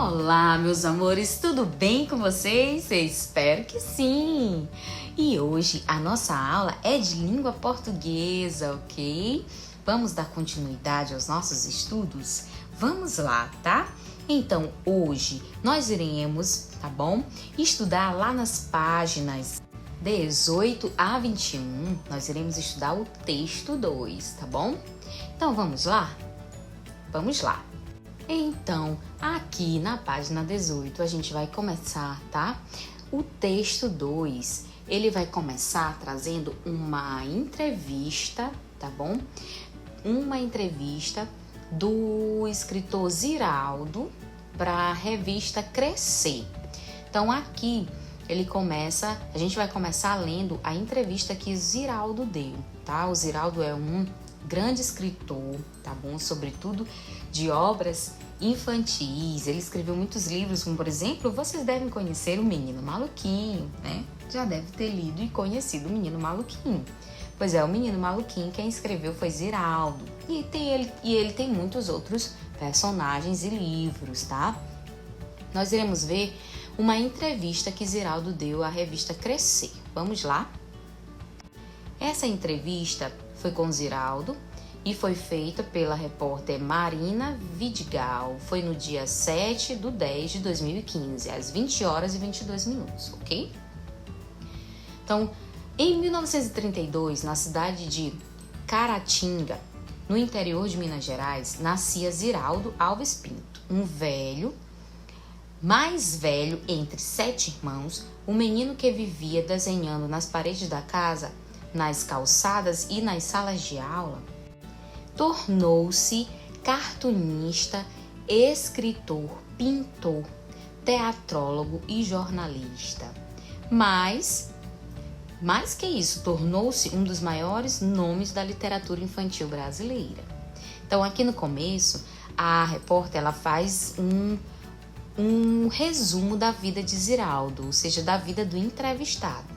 Olá, meus amores, tudo bem com vocês? Eu espero que sim! E hoje a nossa aula é de língua portuguesa, ok? Vamos dar continuidade aos nossos estudos? Vamos lá, tá? Então, hoje nós iremos, tá bom? Estudar lá nas páginas 18 a 21, nós iremos estudar o texto 2, tá bom? Então, vamos lá? Vamos lá! Então, aqui na página 18, a gente vai começar, tá? O texto 2, ele vai começar trazendo uma entrevista, tá bom? Uma entrevista do escritor Ziraldo para a revista Crescer. Então, aqui a gente vai começar lendo a entrevista que Ziraldo deu, tá? O Ziraldo é um grande escritor, tá bom? Sobretudo de obras infantis. Ele escreveu muitos livros, como por exemplo, vocês devem conhecer O Menino Maluquinho, né? Já deve ter lido e conhecido O Menino Maluquinho. Pois é, O Menino Maluquinho, quem escreveu foi Ziraldo. E ele tem muitos outros personagens e livros, tá? Nós iremos ver uma entrevista que Ziraldo deu à revista Crescer. Vamos lá? Essa entrevista foi com Ziraldo e foi feita pela repórter Marina Vidigal. Foi no dia 7/10/2015, às 20 horas e 22 minutos, ok? Então, em 1932, na cidade de Caratinga, no interior de Minas Gerais, nascia Ziraldo Alves Pinto, um velho, mais velho entre 7 irmãos, um menino que vivia desenhando nas paredes da casa, nas calçadas e nas salas de aula. Tornou-se cartunista, escritor, pintor, teatrólogo e jornalista. Mais que isso, tornou-se um dos maiores nomes da literatura infantil brasileira. Então, aqui no começo, a repórter ela faz um resumo da vida de Ziraldo, ou seja, da vida do entrevistado.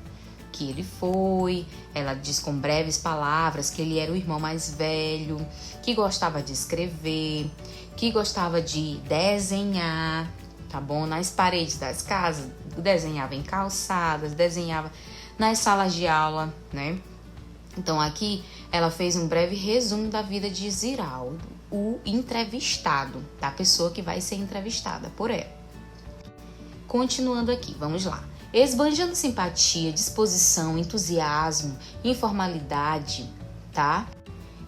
Que ele foi, ela diz com breves palavras que ele era o irmão mais velho, que gostava de escrever, que gostava de desenhar, tá bom? Nas paredes das casas, desenhava em calçadas, desenhava nas salas de aula, né? Então aqui ela fez um breve resumo da vida de Ziraldo, o entrevistado, da pessoa que vai ser entrevistada por ela. Continuando aqui, vamos lá. Esbanjando simpatia, disposição, entusiasmo, informalidade, tá?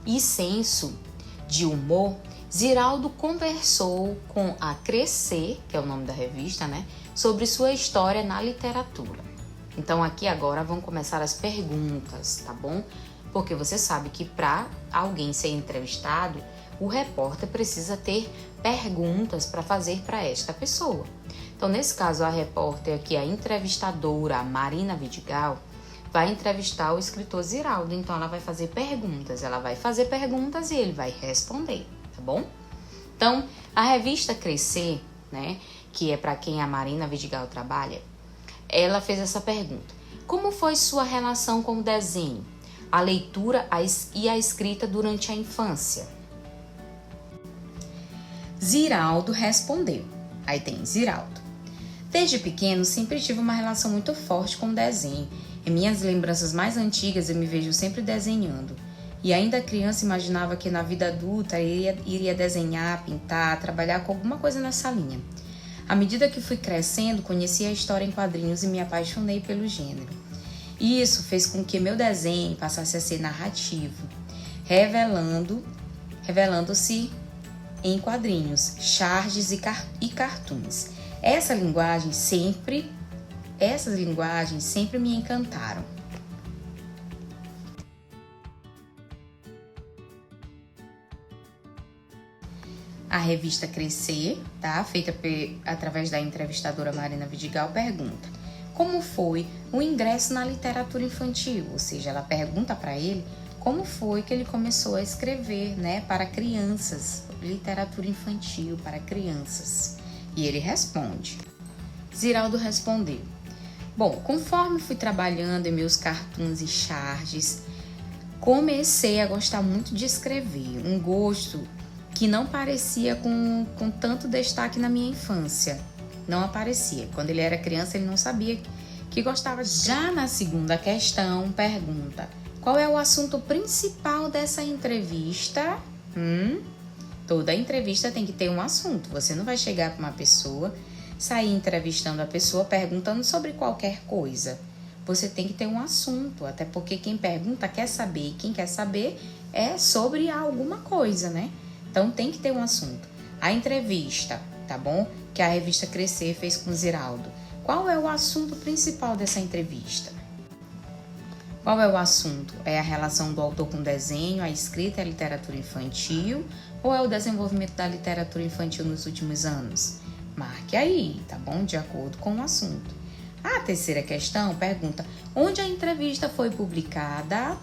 E senso de humor, Ziraldo conversou com a Crescer, que é o nome da revista, né? Sobre sua história na literatura. Então aqui agora vão começar as perguntas, tá bom? Porque você sabe que para alguém ser entrevistado, o repórter precisa ter perguntas para fazer para esta pessoa. Então, nesse caso, a repórter aqui, a entrevistadora, a Marina Vidigal, vai entrevistar o escritor Ziraldo. Então, ela vai fazer perguntas. E ele vai responder, tá bom? Então, a revista Crescer, né, que é para quem a Marina Vidigal trabalha, ela fez essa pergunta. Como foi sua relação com o desenho, a leitura e a escrita durante a infância? Ziraldo respondeu. Aí tem Ziraldo. Desde pequeno, sempre tive uma relação muito forte com o desenho. Em minhas lembranças mais antigas, eu me vejo sempre desenhando. E ainda criança, imaginava que na vida adulta iria desenhar, pintar, trabalhar com alguma coisa nessa linha. À medida que fui crescendo, conheci a história em quadrinhos e me apaixonei pelo gênero. E isso fez com que meu desenho passasse a ser narrativo, revelando-se em quadrinhos, charges e cartoons. Essas linguagens sempre me encantaram. A revista Crescer, tá? Feita através da entrevistadora Marina Vidigal, pergunta: como foi o ingresso na literatura infantil? Ou seja, ela pergunta para ele como foi que ele começou a escrever, né, para crianças, literatura infantil para crianças. E ele responde. Ziraldo respondeu: bom, conforme fui trabalhando em meus cartoons e charges, comecei a gostar muito de escrever, um gosto que não parecia com tanto destaque na minha infância. Não aparecia. Quando ele era criança, ele não sabia que gostava de... Já na segunda questão, pergunta: qual é o assunto principal dessa entrevista? Toda entrevista tem que ter um assunto. Você não vai chegar para uma pessoa, sair entrevistando a pessoa, perguntando sobre qualquer coisa. Você tem que ter um assunto, até porque quem pergunta quer saber, e quem quer saber é sobre alguma coisa, né? Então tem que ter um assunto. A entrevista, tá bom? Que a revista Crescer fez com o Ziraldo. Qual é o assunto principal dessa entrevista? Qual é o assunto? É a relação do autor com o desenho, a escrita e a literatura infantil? Ou é o desenvolvimento da literatura infantil nos últimos anos? Marque aí, tá bom? De acordo com o assunto. A terceira questão pergunta: onde a entrevista foi publicada?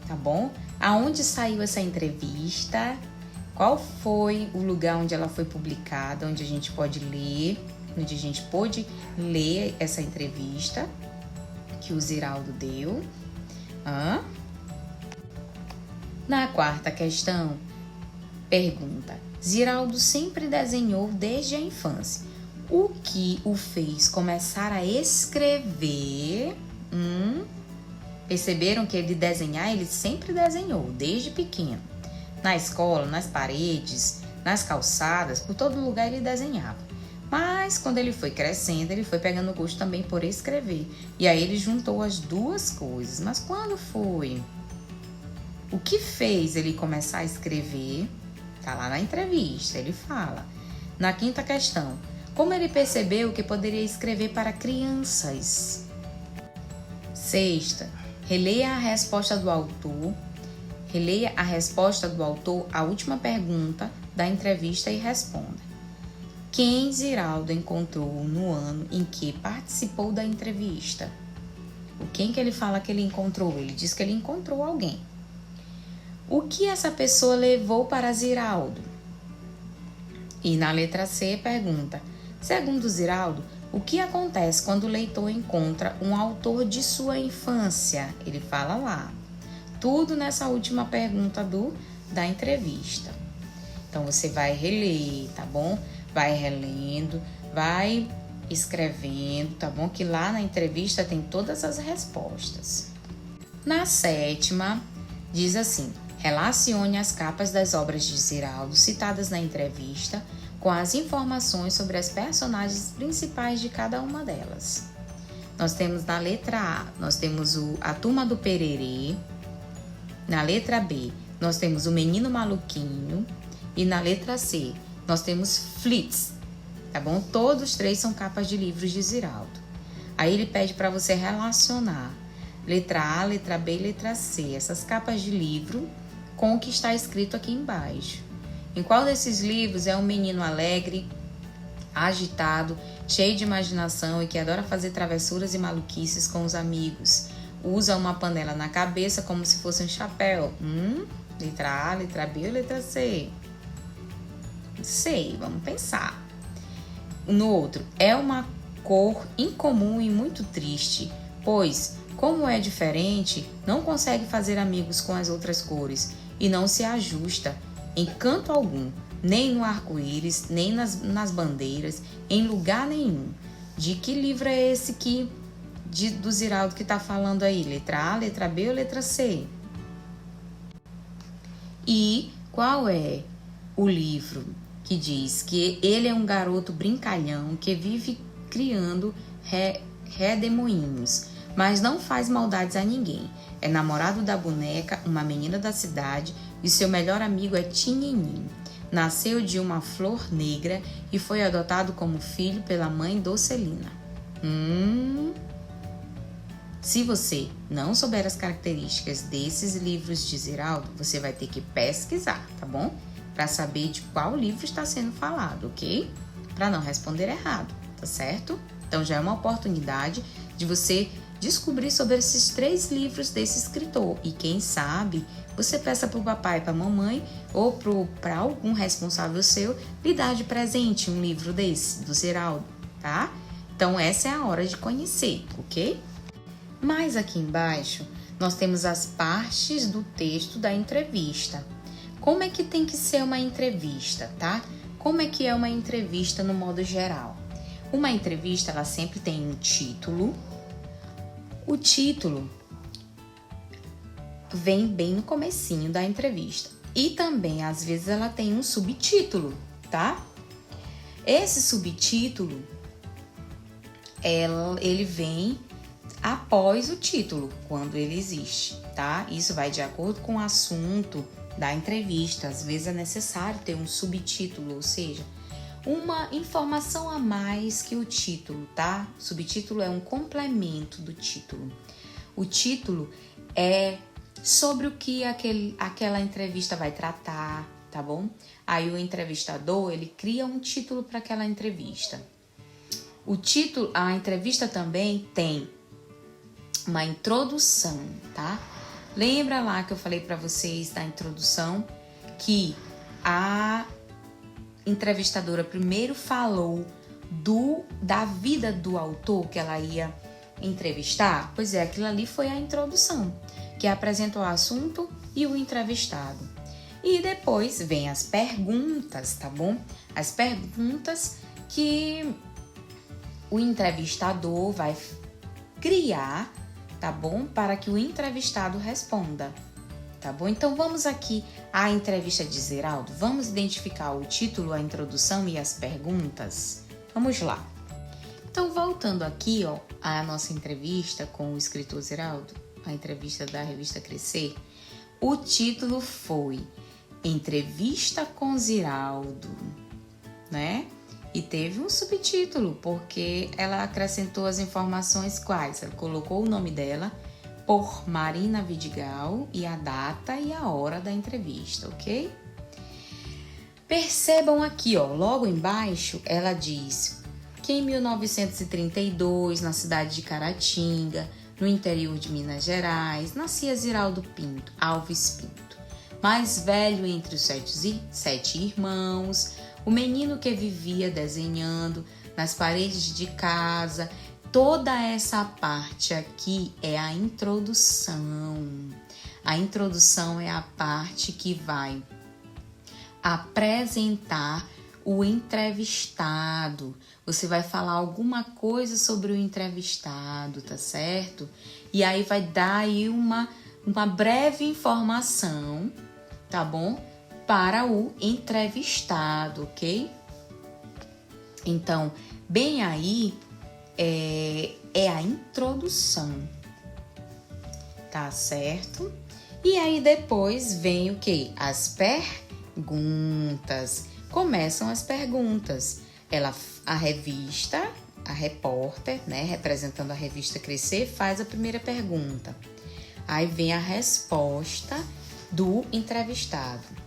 Tá bom? Aonde saiu essa entrevista? Qual foi o lugar onde ela foi publicada, onde a gente pode ler, onde a gente pôde ler essa entrevista que o Ziraldo deu? Na quarta questão, pergunta: Ziraldo sempre desenhou desde a infância. O que o fez começar a escrever? Perceberam que ele desenhar, ele sempre desenhou, desde pequeno. Na escola, nas paredes, nas calçadas, por todo lugar ele desenhava. Mas quando ele foi crescendo, ele foi pegando gosto também por escrever. E aí ele juntou as duas coisas. Mas quando foi? O que fez ele começar a escrever? Tá lá na entrevista, ele fala. Na quinta questão: como ele percebeu que poderia escrever para crianças? Sexta, releia a resposta do autor. Releia a resposta do autor à última pergunta da entrevista e responda: quem Ziraldo encontrou no ano em que participou da entrevista? O quem que ele fala que ele encontrou? Ele diz que ele encontrou alguém. O que essa pessoa levou para Ziraldo? E na letra C pergunta: segundo Ziraldo, o que acontece quando o leitor encontra um autor de sua infância? Ele fala lá. Tudo nessa última pergunta da entrevista. Então, você vai reler, tá bom? Vai relendo, vai escrevendo, tá bom? Que lá na entrevista tem todas as respostas. Na sétima, diz assim: relacione as capas das obras de Ziraldo citadas na entrevista com as informações sobre as personagens principais de cada uma delas. Nós temos na letra A, nós temos a Turma do Pererê. Na letra B, nós temos o Menino Maluquinho. E na letra C, nós temos Flits, tá bom? Todos três são capas de livros de Ziraldo. Aí ele pede para você relacionar letra A, letra B e letra C, essas capas de livro, com o que está escrito aqui embaixo. Em qual desses livros é um menino alegre, agitado, cheio de imaginação e que adora fazer travessuras e maluquices com os amigos? Usa uma panela na cabeça como se fosse um chapéu. Letra A, letra B ou letra C? Não sei, vamos pensar. No outro, é uma cor incomum e muito triste, pois, como é diferente, não consegue fazer amigos com as outras cores e não se ajusta em canto algum, nem no arco-íris, nem nas bandeiras, em lugar nenhum. De que livro é esse do Ziraldo que está falando aí? Letra A, letra B ou letra C? E qual é o livro que diz que ele é um garoto brincalhão que vive criando redemoinhos, mas não faz maldades a ninguém? É namorado da boneca, uma menina da cidade, e seu melhor amigo é Tininim. Nasceu de uma flor negra e foi adotado como filho pela mãe Docelina. Se você não souber as características desses livros de Ziraldo, você vai ter que pesquisar, tá bom? Para saber de qual livro está sendo falado, ok? Para não responder errado, tá certo? Então já é uma oportunidade de você descobrir sobre esses 3 livros desse escritor. E quem sabe, você peça para o papai e para a mamãe ou para algum responsável seu lhe dar de presente um livro desse, do Ziraldo, tá? Então essa é a hora de conhecer, ok? Mas aqui embaixo nós temos as partes do texto da entrevista. como é que tem que ser uma entrevista, tá? Como é que é uma entrevista no modo geral? Uma entrevista, ela sempre tem um título. O título vem bem no comecinho da entrevista. E também, às vezes, ela tem um subtítulo, tá? Esse subtítulo, ele vem após o título, quando ele existe, tá? Isso vai de acordo com o assunto da entrevista. Às vezes é necessário ter um subtítulo, ou seja, uma informação a mais que o título, tá? O subtítulo é um complemento do título. O título é sobre o que aquela entrevista vai tratar, tá bom? Aí o entrevistador, ele cria um título para aquela entrevista. O título, a entrevista também tem uma introdução, tá? Lembra lá que eu falei para vocês da introdução que a entrevistadora primeiro falou da vida do autor que ela ia entrevistar? Pois é, aquilo ali foi a introdução, que apresenta o assunto e o entrevistado. E depois vem as perguntas, tá bom? As perguntas que o entrevistador vai criar, tá bom? Para que o entrevistado responda, tá bom? Então vamos aqui à entrevista de Zeraldo. Vamos identificar o título, a introdução e as perguntas? Vamos lá. Então, voltando aqui, ó, à nossa entrevista com o escritor Zeraldo, a entrevista da revista Crescer, o título foi Entrevista com Ziraldo, né? E teve um subtítulo, porque ela acrescentou as informações quais? Ela colocou o nome dela por Marina Vidigal e a data e a hora da entrevista, ok? Percebam aqui, ó, logo embaixo, ela diz que em 1932, na cidade de Caratinga, no interior de Minas Gerais, nascia Ziraldo Pinto, Alves Pinto, mais velho entre os sete irmãos, o menino que vivia desenhando nas paredes de casa. Toda essa parte aqui é a introdução. A introdução é a parte que vai apresentar o entrevistado. Você vai falar alguma coisa sobre o entrevistado, tá certo? E aí vai dar aí uma breve informação, tá bom? Para o entrevistado, ok? Então, bem aí é a introdução, tá certo? E aí depois vem o quê? As perguntas. Começam as perguntas. A revista, a repórter, né, representando a revista Crescer, faz a primeira pergunta. Aí vem a resposta do entrevistado.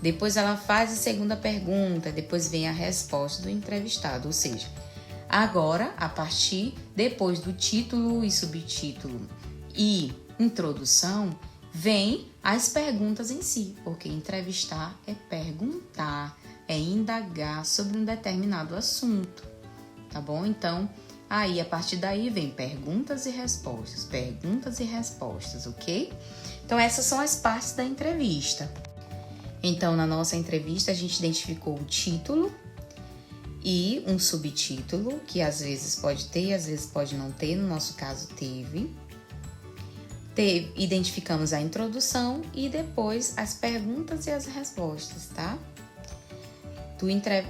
Depois ela faz a segunda pergunta, depois vem a resposta do entrevistado. Ou seja, agora, depois do título e subtítulo e introdução, vem as perguntas em si, porque entrevistar é perguntar, é indagar sobre um determinado assunto, tá bom? Então, aí a partir daí vem perguntas e respostas, ok? Então, essas são as partes da entrevista. Então, na nossa entrevista, a gente identificou o título e um subtítulo, que às vezes pode ter, às vezes pode não ter, no nosso caso teve. Identificamos a introdução e depois as perguntas e as respostas, tá?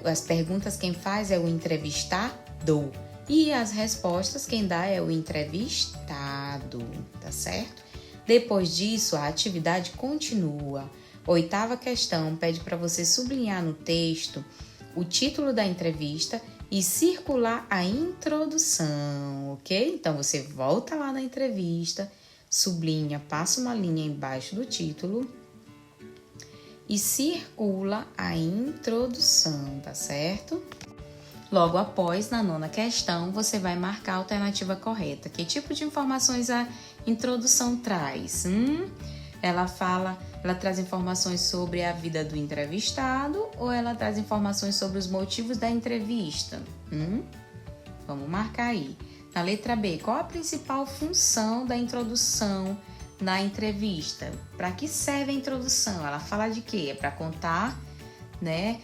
As perguntas quem faz é o entrevistado e as respostas quem dá é o entrevistado, tá certo? Depois disso, a atividade continua. 8ª questão pede para você sublinhar no texto o título da entrevista e circular a introdução, ok? Então, você volta lá na entrevista, sublinha, passa uma linha embaixo do título e circula a introdução, tá certo? Logo após, na 9ª questão, você vai marcar a alternativa correta. Que tipo de informações a introdução traz? Ela traz informações sobre a vida do entrevistado ou ela traz informações sobre os motivos da entrevista? Vamos marcar aí. Na letra B, qual a principal função da introdução na entrevista? Para que serve a introdução? Ela fala de quê? É para contar, né,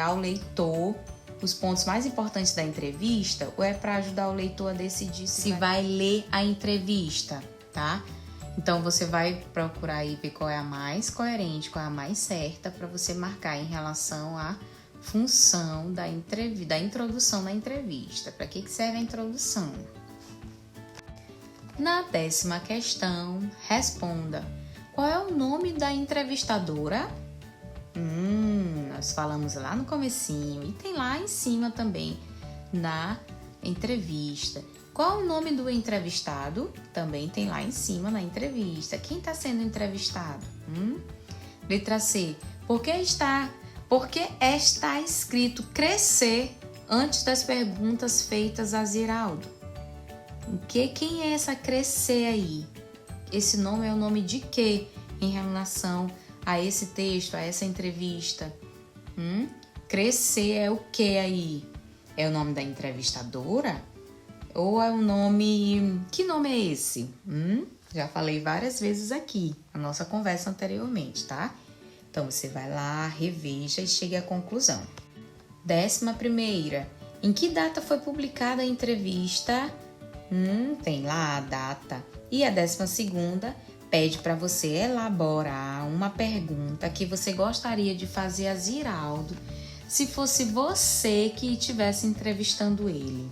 ao leitor os pontos mais importantes da entrevista, ou é para ajudar o leitor a decidir se vai ler a entrevista, tá? Então você vai procurar aí ver qual é a mais coerente, qual é a mais certa para você marcar em relação à função da introdução na entrevista. Para que serve a introdução? Na 10ª questão, responda: qual é o nome da entrevistadora? Nós falamos lá no comecinho e tem lá em cima também na entrevista. Qual é o nome do entrevistado? Também tem lá em cima na entrevista. Quem está sendo entrevistado? Letra C. Por que está escrito crescer antes das perguntas feitas a Ziraldo? Quem é essa crescer aí? Esse nome é o nome de quê em relação a esse texto, a essa entrevista? Crescer é o que aí? É o nome da entrevistadora? Ou é o nome... Que nome é esse? Já falei várias vezes aqui, na nossa conversa anteriormente, tá? Então, você vai lá, reveja e chegue à conclusão. 11ª. Em que data foi publicada a entrevista? Tem lá a data. E a 12ª pede para você elaborar uma pergunta que você gostaria de fazer a Ziraldo se fosse você que estivesse entrevistando ele.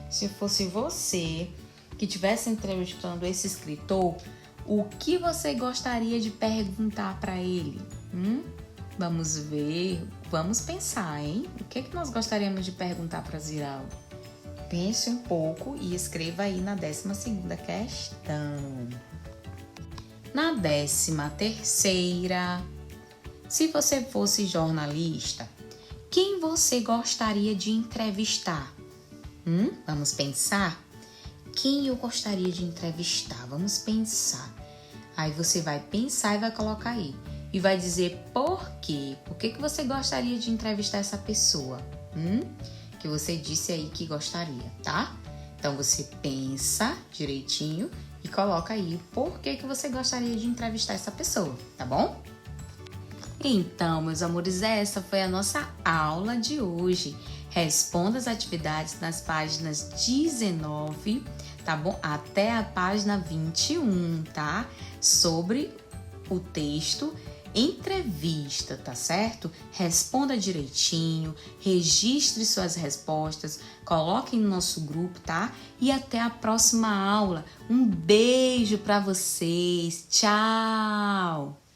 Se fosse você que estivesse entrevistando esse escritor, o que você gostaria de perguntar para ele? Vamos ver, vamos pensar, hein? O que nós gostaríamos de perguntar para Ziraldo? Pense um pouco e escreva aí na 12ª questão. Na 13ª, se você fosse jornalista, quem você gostaria de entrevistar? Vamos pensar? Quem eu gostaria de entrevistar? Vamos pensar. Aí você vai pensar e vai colocar aí. E vai dizer por quê. Por que você gostaria de entrevistar essa pessoa? Que você disse aí que gostaria, tá? Então você pensa direitinho e coloca aí por que você gostaria de entrevistar essa pessoa, tá bom? Então, meus amores, essa foi a nossa aula de hoje. Responda as atividades nas páginas 19, tá bom? Até a página 21, tá? Sobre o texto entrevista, tá certo? Responda direitinho, registre suas respostas, coloque no nosso grupo, tá? E até a próxima aula. Um beijo para vocês. Tchau!